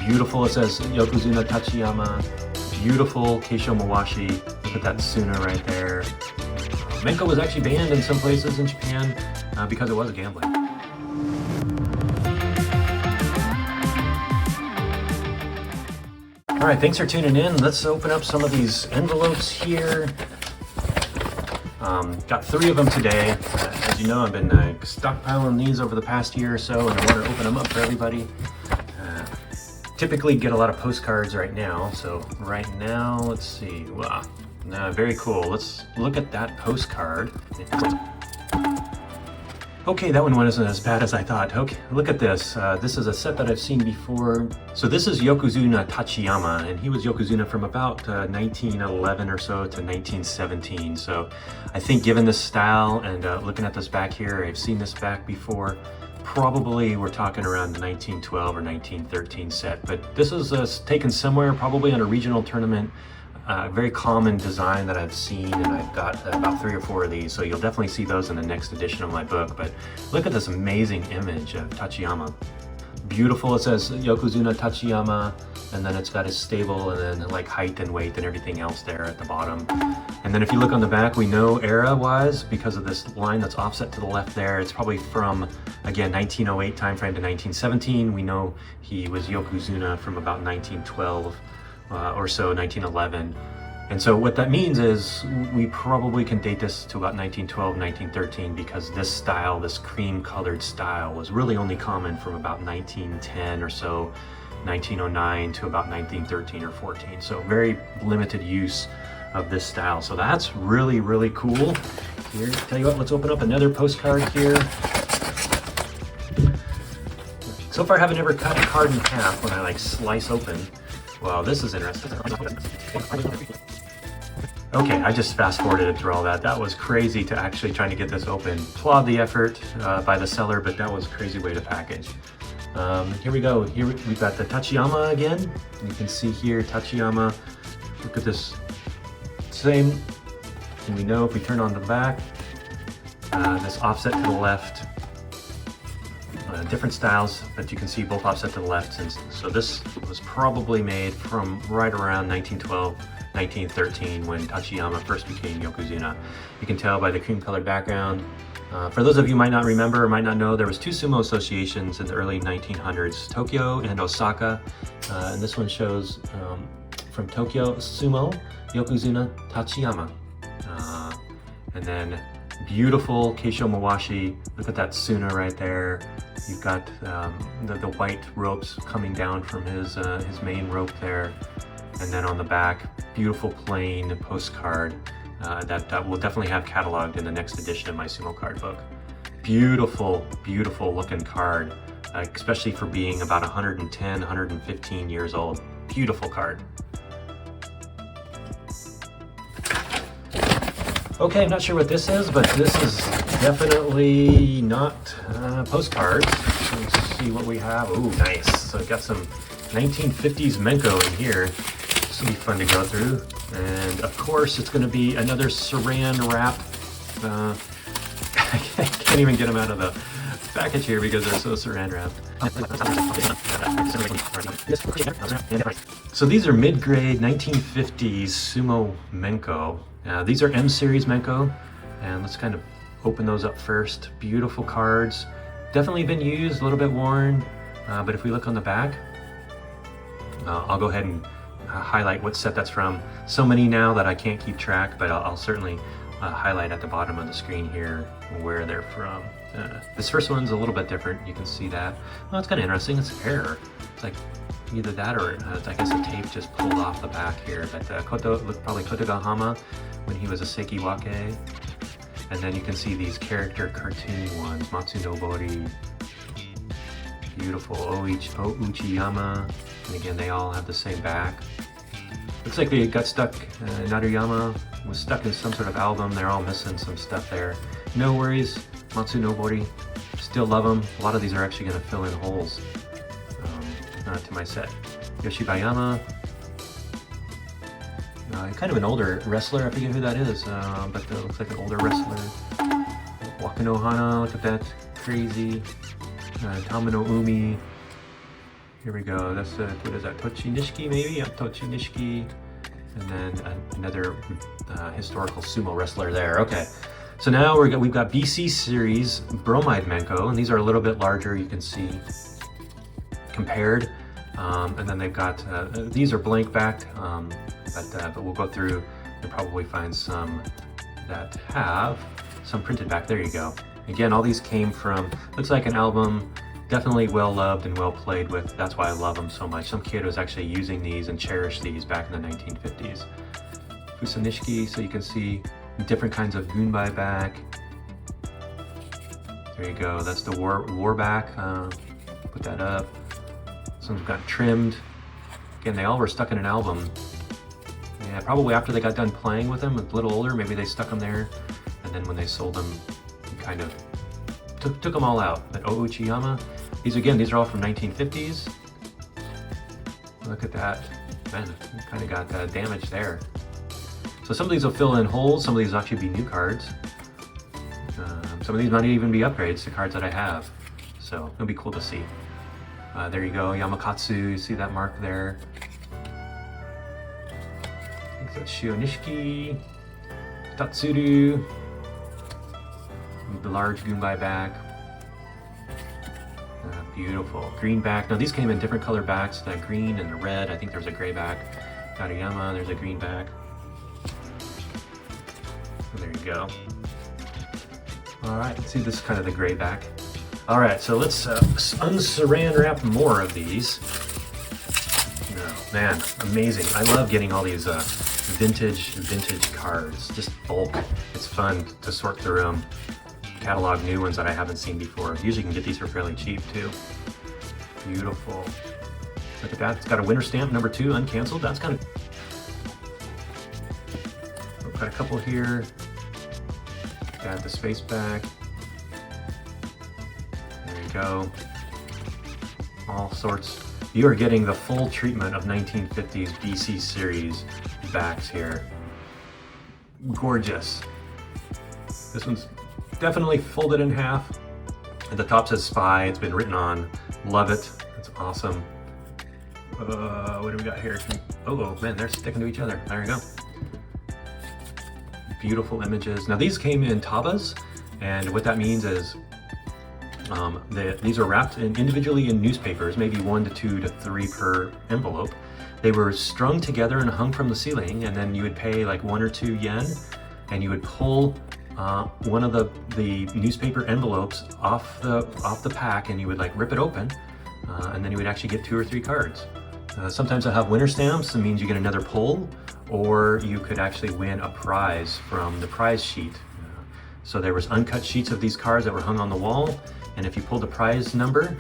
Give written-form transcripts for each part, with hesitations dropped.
Beautiful, it says Yokozuna Tachiyama. Beautiful Keisho Mawashi. Look at that Suna right there. Menko was actually banned in some places in Japan because it was gambling. Alright, thanks for tuning in. Let's open up some of these envelopes here. Got 3 of them today. As you know, I've been stockpiling these over the past year or so, and I want to open them up for everybody. Typically get a lot of postcards right now, so right now, let's see. Wow, very cool. Let's look at that postcard. Okay, that one wasn't as bad as I thought. Okay, look at this. This is a set that I've seen before. So this is Yokozuna Tachiyama, and he was Yokozuna from about 1911 or so to 1917. So I think given this style and looking at this back here, I've seen this back before. Probably we're talking around the 1912 or 1913 set, but this is taken somewhere probably on a regional tournament. Very common design that I've seen, and I've got about 3 or 4 of these, so you'll definitely see those in the next edition of my book. But look at this amazing image of Tachiyama. Beautiful, it says Yokozuna Tachiyama, and then it's got his stable and then like height and weight and everything else there at the bottom. And then if you look on the back, we know era-wise, because of this line that's offset to the left there, it's probably from, again, 1908 time frame to 1917. We know he was Yokozuna from about 1912 or so, 1911. And so what that means is we probably can date this to about 1912, 1913, because this style, this cream colored style, was really only common from about 1910 or so, 1909 to about 1913 or 14. So very limited use of this style. So that's really, really cool. Here, tell you what, let's open up another postcard here. So far I haven't ever cut a card in half when I like slice open. Wow, this is interesting. Okay, I just fast forwarded through all that. That was crazy to actually trying to get this open. Applaud the effort by the seller, but that was a crazy way to package. Here we go. Here we've got the Tachiyama again. You can see here, Tachiyama. Look at this. Same. And we know if we turn on the back, this offset to the left. Different styles, but you can see both offset to the left. And so this was probably made from right around 1912, 1913 when Tachiyama first became Yokozuna. You can tell by the cream colored background. For those of you who might not remember or might not know, there was 2 sumo associations in the early 1900s, Tokyo and Osaka. And this one shows from Tokyo, Sumo, Yokozuna, Tachiyama. And then beautiful Keisho Mawashi. Look at that Suna right there. You've got the white ropes coming down from his main rope there. And then on the back, beautiful plain postcard that will definitely have cataloged in the next edition of my sumo card book. Beautiful, beautiful looking card, especially for being about 110, 115 years old. Beautiful card. Okay, I'm not sure what this is, but this is definitely not postcards. Let's see what we have. Ooh, nice. So I've got some 1950s Menko in here. This will be fun to go through. And of course, it's going to be another saran wrap. I can't even get them out of the package here because they're so saran wrapped. So these are mid-grade 1950s Sumo Menko. These are M series Menko, and let's kind of open those up first. Beautiful cards, definitely been used, a little bit worn, but if we look on the back, I'll go ahead and highlight what set that's from. So many now that I can't keep track, but I'll certainly highlight at the bottom of the screen here where they're from. This first one's a little bit different, you can see that. Well, it's kind of interesting, it's hair. It's like either that or I guess the tape just pulled off the back here, but probably Kotogahama when he was a Sekiwake. And then you can see these character cartoon ones, Matsunobori, beautiful Uchiyama, and again they all have the same back. Looks like they got stuck, Naruyama was stuck in some sort of album, they're all missing some stuff there. No worries, Matsunobori, still love them. A lot of these are actually going to fill in holes to my set. Yoshibayama, kind of an older wrestler, I forget who that is, but it looks like an older wrestler. Wakanohana, look at that, crazy. Tamino Umi, Here we go. That's what is that? Tochi Nishiki, maybe? Yeah, Tochi Nishiki. And then another historical sumo wrestler there. Okay. So now we've got BC series Bromide Menko, and these are a little bit larger. You can see compared. And then they've got these are blank backed, but we'll go through and probably find some that have some printed back. There you go. Again, all these came from, looks like an album, definitely well loved and well played with. That's why I love them so much. Some kid was actually using these and cherished these back in the 1950s. Fusanishiki, so you can see different kinds of gunbai back. There you go. That's the war back. Put that up. Some got trimmed. Again, they all were stuck in an album. Yeah, probably after they got done playing with them, a little older, maybe they stuck them there. And then when they sold them, kind of took them all out. But Ouchiyama, these are all from 1950s. Look at that. Man, kind of got damage there. So some of these will fill in holes, some of these will actually be new cards. Some of these might even be upgrades to cards that I have. So it'll be cool to see. There you go, Yamakatsu, you see that mark there. I think that's Shionishiki, Tatsuru, the large gunbai back. Beautiful, green back. Now these came in different color backs, the green and the red. I think there's a gray back. Kariyama, there's a green back. There you go. All right, let's see, this is kind of the gray back. All right, so let's unsaran wrap more of these. Oh, man, amazing. I love getting all these vintage cards, just bulk. It's fun to sort through them. Catalog new ones that I haven't seen before. Usually you can get these for fairly cheap too. Beautiful. Look at that, it's got a winter stamp, number 2, uncanceled. That's kind of... We've got a couple here. Got the space back. There you go. All sorts. You are getting the full treatment of 1950s BC series backs here. Gorgeous. This one's definitely folded in half. At the top says Spy. It's been written on. Love it. It's awesome. What do we got here? Oh man, they're sticking to each other. There you go. Beautiful images. Now these came in tabas, and what that means is these are wrapped individually in newspapers, maybe 1 to 2 to 3 per envelope. They were strung together and hung from the ceiling, and then you would pay like 1 or 2 yen, and you would pull one of the newspaper envelopes off the pack, and you would like rip it open, and then you would actually get 2 or 3 cards. Sometimes they'll have winter stamps. It means you get another pull, or you could actually win a prize from the prize sheet. So there was uncut sheets of these cards that were hung on the wall, and if you pulled the prize number,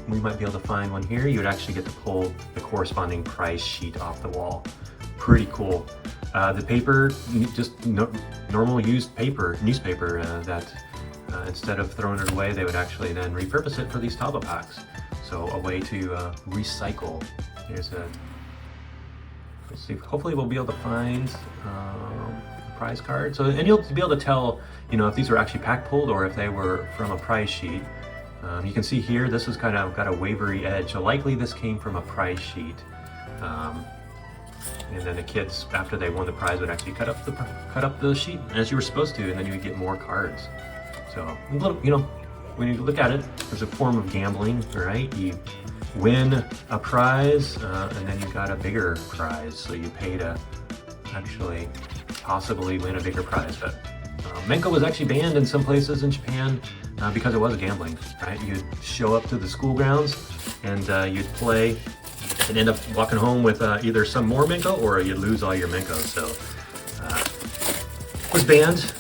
we might be able to find one here, you would actually get to pull the corresponding prize sheet off the wall. Pretty cool. The paper, just normal used paper, newspaper, that instead of throwing it away, they would actually then repurpose it for these taba packs. So a way to recycle. Here's a, let's see, hopefully we'll be able to find a prize card. So, and you'll be able to tell, you know, if these were actually pack pulled or if they were from a prize sheet. You can see here, this is kind of got a wavery edge. So likely this came from a prize sheet. And then the kids, after they won the prize, would actually cut up the sheet as you were supposed to, and then you would get more cards. So, you know, when you look at it, there's a form of gambling, right? You win a prize, and then you got a bigger prize, so you pay to actually possibly win a bigger prize. But Menko was actually banned in some places in Japan because it was gambling, right? You'd show up to the school grounds and you'd play and end up walking home with either some more Menko or you'd lose all your Menko. So it was banned,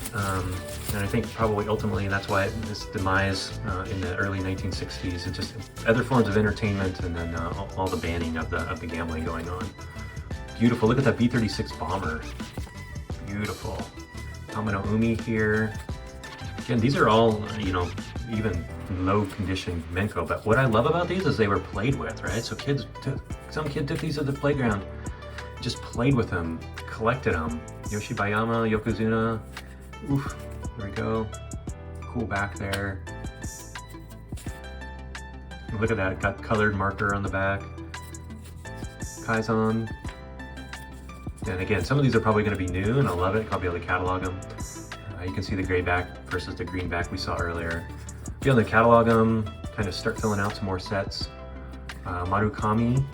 and I think probably ultimately that's why this demise in the early 1960s. It's just other forms of entertainment, and then all the banning of the gambling going on. Beautiful. Look at that B-36 bomber. Beautiful. Tamino Umi here. Again, these are all, you know, even low condition Menko, but what I love about these is they were played with, right? So some kid took these to the playground, just played with them, collected them. Yoshibayama, Yokozuna, oof, there we go. Cool back there. Look at that, it got colored marker on the back. Kaizen. And again, some of these are probably going to be new, and I love it. I'll be able to catalog them. You can see the gray back versus the green back we saw earlier. Be able to catalog them, kind of start filling out some more sets. Marukami.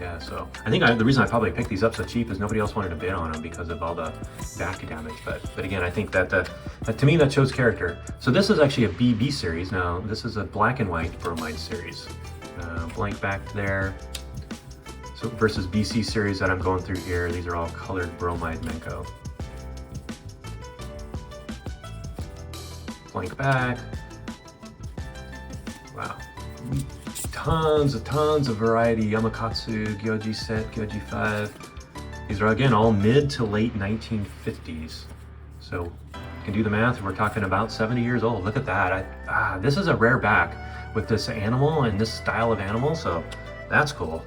Yeah, so I think the reason I probably picked these up so cheap is nobody else wanted to bid on them because of all the back damage. But again, I think that to me that shows character. So this is actually a BB series. Now this is a black and white bromide series. Blank back there. So versus BC series that I'm going through here, these are all colored bromide Menko. Blank back. Wow. Tons of variety. Yamakatsu, Gyoji set, Gyoji 5. These are again all mid to late 1950s. So you can do the math, we're talking about 70 years old. Look at that. This is a rare back with this animal and this style of animal, so that's cool.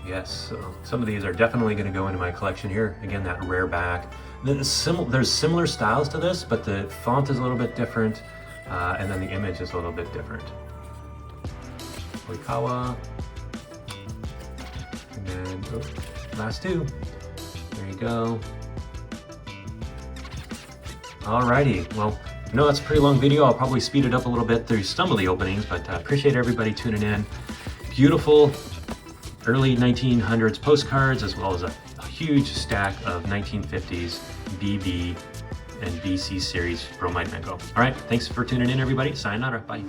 Yes, so some of these are definitely going to go into my collection here. Again, that rare back. There's similar styles to this, but the font is a little bit different. And then the image is a little bit different. Oikawa. And then, last two. There you go. Alrighty, well, I know that's a pretty long video. I'll probably speed it up a little bit through some of the openings, but appreciate everybody tuning in. Beautiful early 1900s postcards, as well as a huge stack of 1950s BB and BC series bromide Menko. All right, thanks for tuning in, everybody. Sayonara, bye.